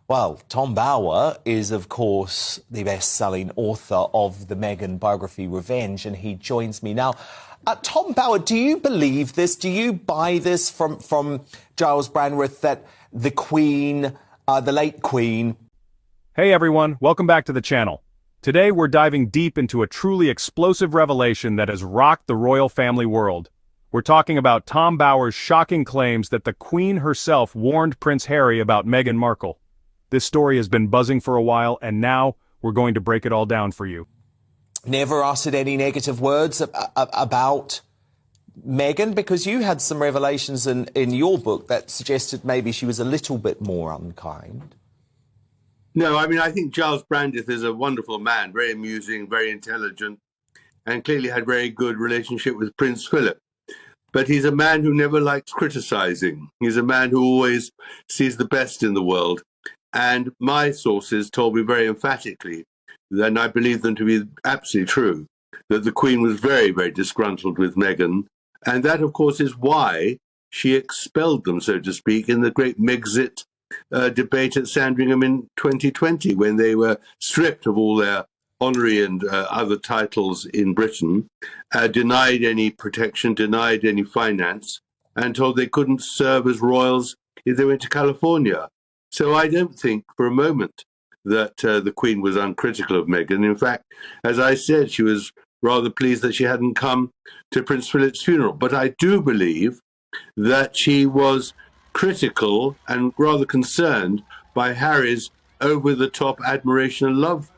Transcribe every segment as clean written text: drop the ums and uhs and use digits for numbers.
Well, Tom Bower is, of course, the best-selling author of the Meghan biography, Revenge, and he joins me now. Tom Bower, do you believe this? Do you buy this from Giles Brandreth that the Queen, the late Queen... Hey everyone, welcome back to the channel. Today we're diving deep into a truly explosive revelation that has rocked the royal family world. We're talking about Tom Bower's shocking claims that the Queen herself warned Prince Harry about Meghan Markle. This story has been buzzing for a while, and now we're going to break it all down for you. Never uttered any negative words about Meghan, because you had some revelations in your book that suggested maybe she was a little bit more unkind. No, I mean, I think Giles Brandreth is a wonderful man, very amusing, very intelligent, and clearly had a very good relationship with Prince Philip. But he's a man who never likes criticizing. He's a man who always sees the best in the world. And my sources told me very emphatically, and I believe them to be absolutely true, that the Queen was very, very disgruntled with Meghan. And that, of course, is why she expelled them, so to speak, in the great Megxit debate at Sandringham in 2020, when they were stripped of all their honorary and other titles in Britain, denied any protection, denied any finance, and told they couldn't serve as royals if they went to California. So I don't think for a moment that the Queen was uncritical of Meghan. In fact, as I said, she was rather pleased that she hadn't come to Prince Philip's funeral. But I do believe that she was critical and rather concerned by Harry's over-the-top admiration and love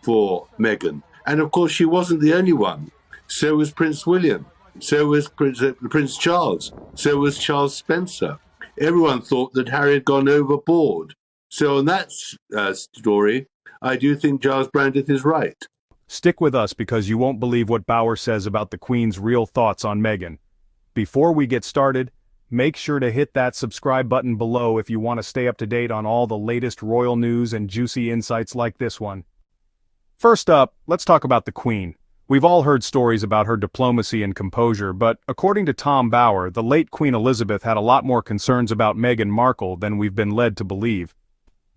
for Meghan. And of course, she wasn't the only one. So was Prince William. So was Prince Charles. So was Charles Spencer. Everyone thought that Harry had gone overboard. So on that story, I do think Giles Brandreth is right. Stick with us because you won't believe what Bower says about the Queen's real thoughts on Meghan. Before we get started, make sure to hit that subscribe button below if you want to stay up to date on all the latest royal news and juicy insights like this one. First up, let's talk about the Queen. We've all heard stories about her diplomacy and composure, but according to Tom Bower, the late Queen Elizabeth had a lot more concerns about Meghan Markle than we've been led to believe.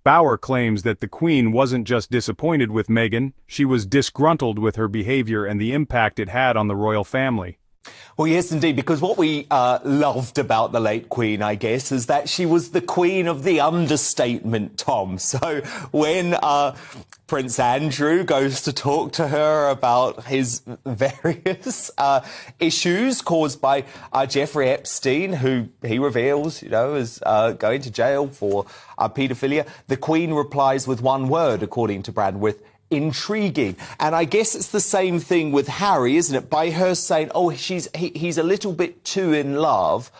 Bower claims that the Queen wasn't just disappointed with Meghan, she was disgruntled with her behavior and the impact it had on the royal family. Well, yes, indeed, because what we loved about the late Queen, I guess, is that she was the Queen of the understatement, Tom. So when Prince Andrew goes to talk to her about his various issues caused by Jeffrey Epstein, who he reveals, is going to jail for paedophilia, the Queen replies with one word, according to Brandreth: intriguing. And I guess it's the same thing with Harry, isn't it? By her saying, oh, he's a little bit too in love,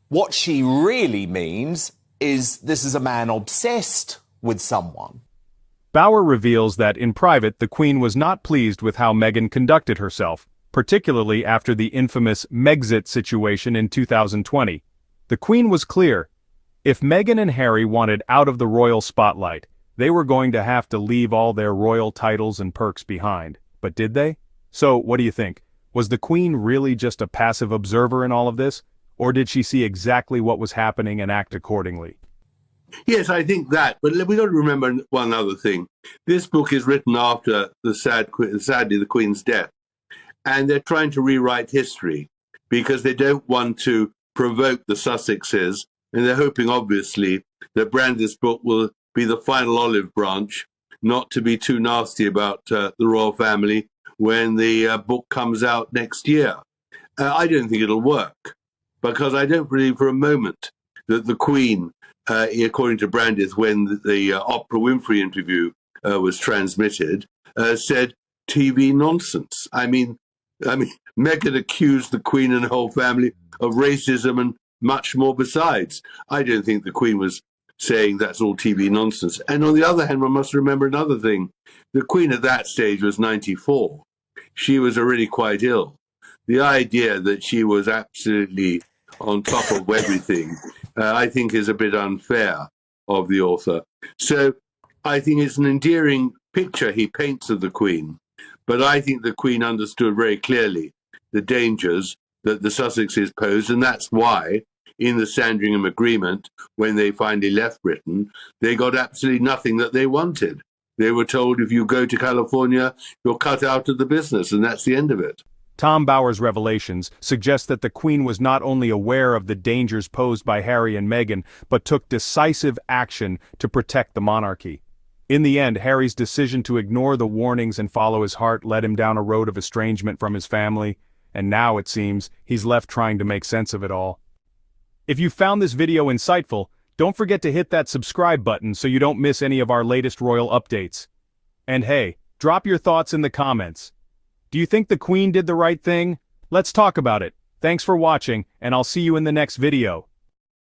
what she really means is this is a man obsessed with someone. Bower reveals that in private the Queen was not pleased with how Meghan conducted herself, particularly after the infamous Megxit situation in 2020. The Queen was clear: if Meghan and Harry wanted out of the royal spotlight, they were going to have to leave all their royal titles and perks behind. But did they? So, what do you think? Was the Queen really just a passive observer in all of this? Or did she see exactly what was happening and act accordingly? Yes, I think that. But we've got to remember one other thing. This book is written after sadly, the Queen's death. And they're trying to rewrite history because they don't want to provoke the Sussexes. And they're hoping, obviously, that Brandreth's book will be the final olive branch, not to be too nasty about the royal family when the book comes out next year. I don't think it'll work, because I don't believe for a moment that the Queen, according to Brandreth, when the Oprah Winfrey interview was transmitted, said TV nonsense. I mean, Meghan accused the Queen and the whole family of racism and much more besides. I don't think the Queen was saying that's all TV nonsense. And on the other hand, one must remember another thing. The Queen at that stage was 94. She was already quite ill. The idea that she was absolutely on top of everything, I think is a bit unfair of the author. So I think it's an endearing picture he paints of the Queen. But I think the Queen understood very clearly the dangers that the Sussexes posed, and that's why in the Sandringham Agreement, when they finally left Britain, they got absolutely nothing that they wanted. They were told, if you go to California, you're cut out of the business, and that's the end of it. Tom Bower's revelations suggest that the Queen was not only aware of the dangers posed by Harry and Meghan, but took decisive action to protect the monarchy. In the end, Harry's decision to ignore the warnings and follow his heart led him down a road of estrangement from his family, and now, it seems, he's left trying to make sense of it all. If you found this video insightful, don't forget to hit that subscribe button so you don't miss any of our latest royal updates. And hey, drop your thoughts in the comments. Do you think the Queen did the right thing? Let's talk about it. Thanks for watching, and I'll see you in the next video.